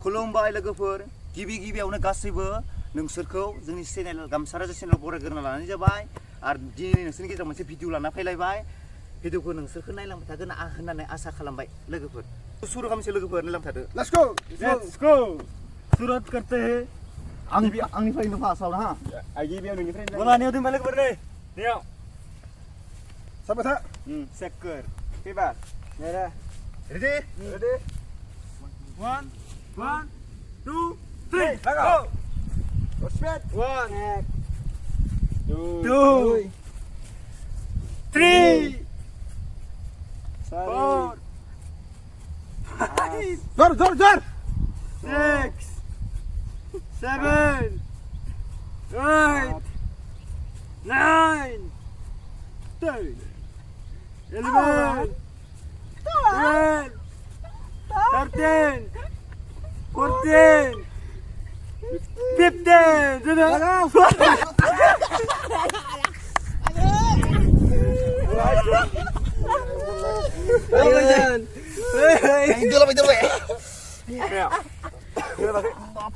खुलुमबाय लोगोफोर गिबियावनो गासैबो नोंसोरखौ जोंनि चेनेल गामसा राजा चेनेल बरायग्रोना लानाय जाबाय आरो दिनै नोंसोरनि गेजेराव मोनसे भिडिअ लाना फैलायबाय भिडिअखौ नोंसोरखौ नायलांबाय थागोन होननानै आसा खालामबाय लोगोफोर सुरु खालामसै लोगोफोर नायलांबाय थादो लेट्स गो सुरत करते हैं आंनिफ्रायनो फार्स्टआव हा गिबियाव नोंनिफ्रायनो बोलानियाव दोनबाय लोगोफोर नै बेयाव साबा था सेक्कर फैबाय ready One, two, three, go! Speed. 1, 2, 3, 4, 5, 6, 7, 8, 9, 10, 11, 12, 13, 14, 15,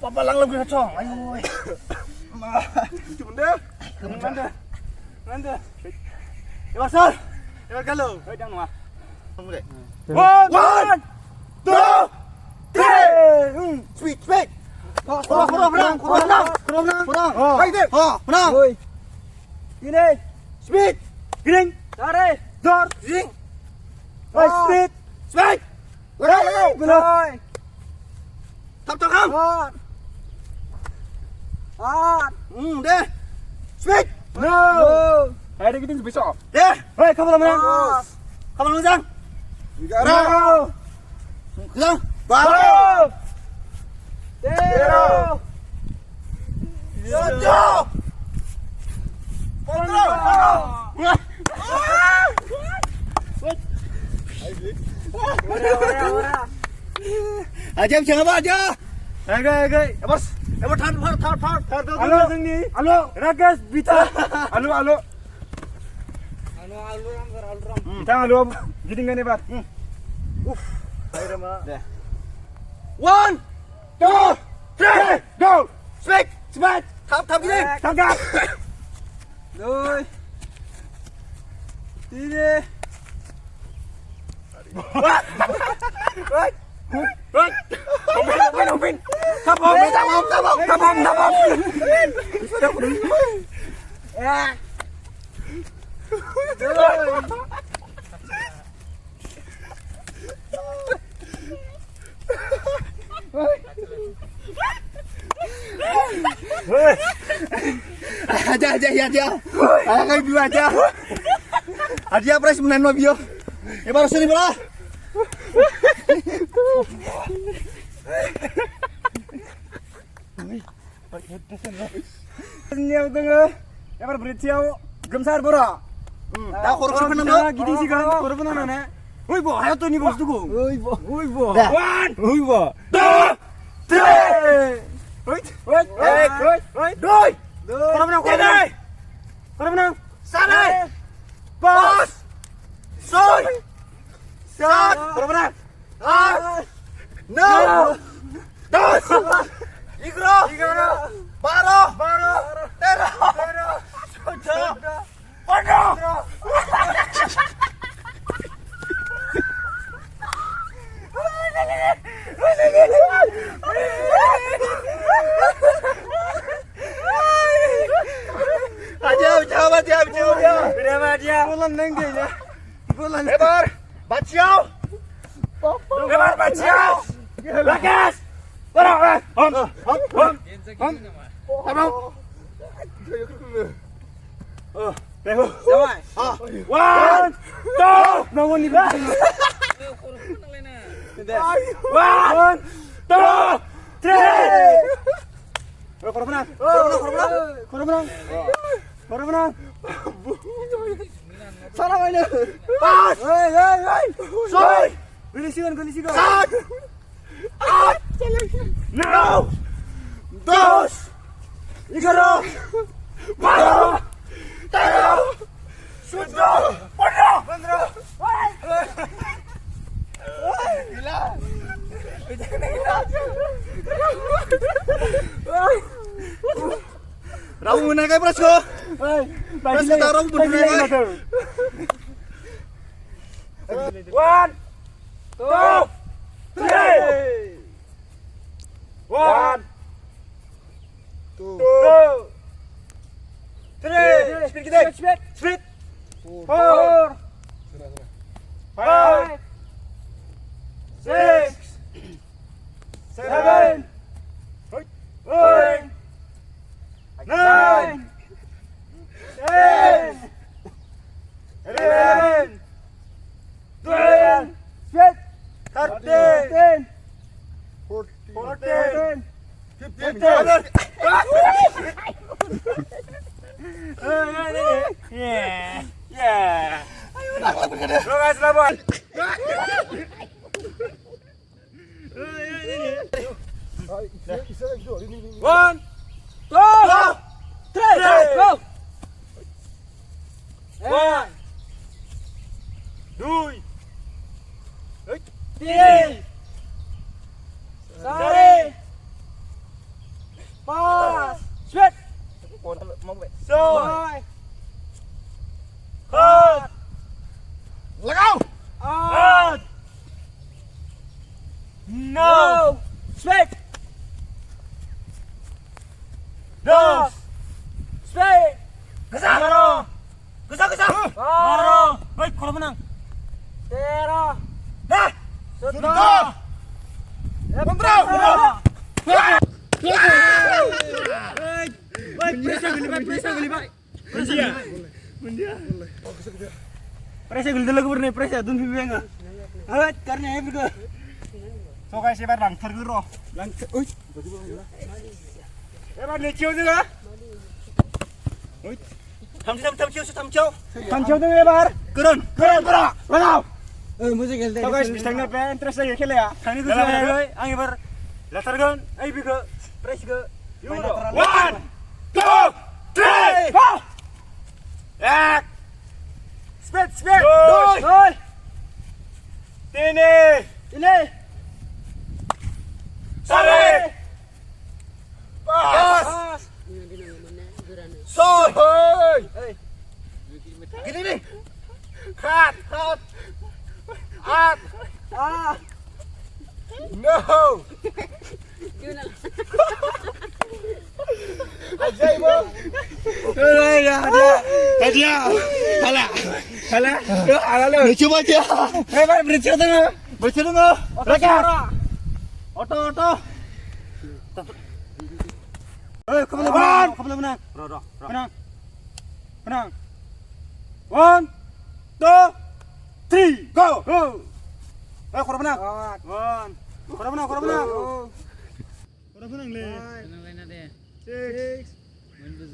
apa lang ke kacang ayo cuma deh mana Basar kalau jangan mah one two three speed kurang gini speed gini tarik dor jing speed belai tap không deh speed no ada gitu besok deh hei kamu menang jang Lang, baru, zero, aja jangan apa aja. Agak, bos, tar. Halo, Zengni. Halo, Ragas, Bita. Halo. Kita halo, jadi nggak nih, Pak? Dah. 1, 2, 3, go! Speed! Thăm cái gì? Thăm cả. Rồi. Đi đi. Không pin. Thăm không. Aja. Kayak biu aja. Aja pres menan mah biu. Ya baru sini bola. Nyau tengah. Ya baru beritiau gemsar bora. Dah korban menang. Gini sih kan korban menang. Woi bo, ayo tuh nih bos tuh. Woi bo. 1, 2, 3. Woi. Doi. Korang menang. Sana. Bos. Soy. Sat. Korang menang. No. Dos. Igro. Baro. Tero. Pono. Jawab. Berapa dia? Bulan nengge ya. Bulan. Lebar. Baciau. Bagas. Barang. Hom. Abang. Rehu. Sampai. 1, 2. Bangun ni. 1, 2, 3. Korang menang. Salah mana? Pas. Hei. Soy. Kondisikan. 7, 8. No. Dos. Igro. Baro. Tero. Sudo. Pono. Gila. Ramu menaikkan Prasko. Prasko taruh menaikkan. 1, 2, 3. 1, 2, 3. Speed kita. Speed. 4, 5, 6, 7, 8, 9, 10, 11, 12, 13, 14, 15. Yeah. Lo guys, selamat. One, two, three, go. 1, 2, 3, 4, 5, 6, 7, 8, Lagaw! 9, speed. 10, speed. Gasa! Gasa! Baru. Baik, kalau menang. 13. Nah! Sudah. Kontrol! Baik, presa geli, baik. Presa geli dulu gue presa dun pipi enggak. Awet karena heavy gue. So guys, sebar lang terguro. Lang, uy. Sebar lecio juga. Uy. Tamcho tuh sebar. Kurun. लगाओ. मुझे खेलते हैं. तो गाइस बिस्तांग पे इंटरेस्ट है खेले या. खाने को सुना है. आगे पर लतरगन आई भी को प्रेस को. 1, 2, 3. Go. Ek. Speed. 2. 3. Sari. Pas. Soy. Gini nih! Cut. No. Ajaib mo. Hadiah. Hala. Coba aja! Bye, berhenti tengah. Rekar. Oto. Kamu menang. Menang. 1, 2, 3, go. Kurang menang. Kurang menang. Kurang menang le. 6, 7, 8,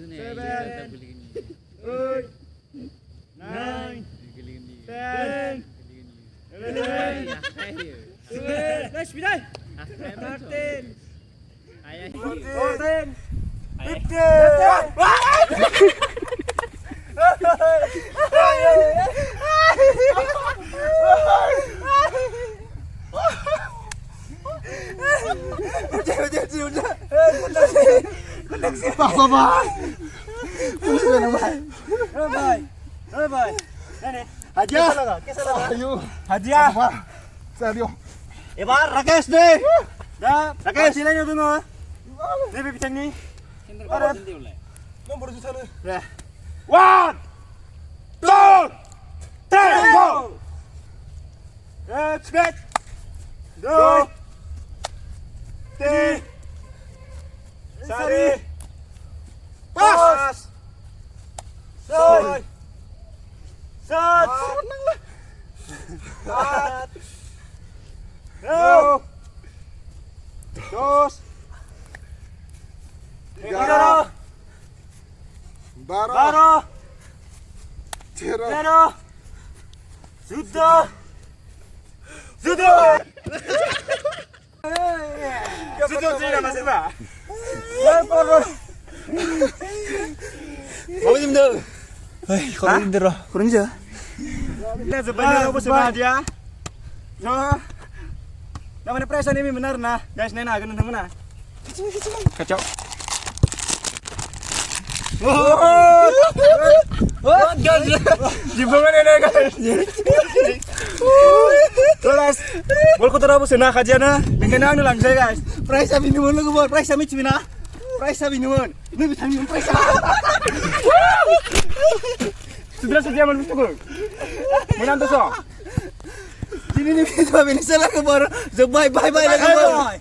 9, 10, 11, 12, 13, 14, 15. Bye. Hadiah. Ayo. Hadiah. Serio. Ebar Rakesh deh. Dah, Rakesh sila nyo dun oh. Ni bibitang ni. Nomor di sana. 1, 2, 3, go. Expect. 2, 3. Sari. Pas. Soy. Sat. No. Dos. Tiga. Baru. Zero. Sudah. Sudah tidak masih pak. Mau dimder. Kalau dimder lah. Kurang aja. Lihat sebanyak apa sebanyak. So, namanya presa ini benar nah. Guys, nena ganun na. Kacau. Jibungan ini guys. Terus, bol ko tara po na kajian na. Bingkan na lang saya guys. Price sabi naman lang ko, price sabi chimina. Price sabi naman. Ini bitang yung price. Sudah saja man gusto ko. Menanto so. Sini ni kita bini salah ke baru. Bye bye bye lagi.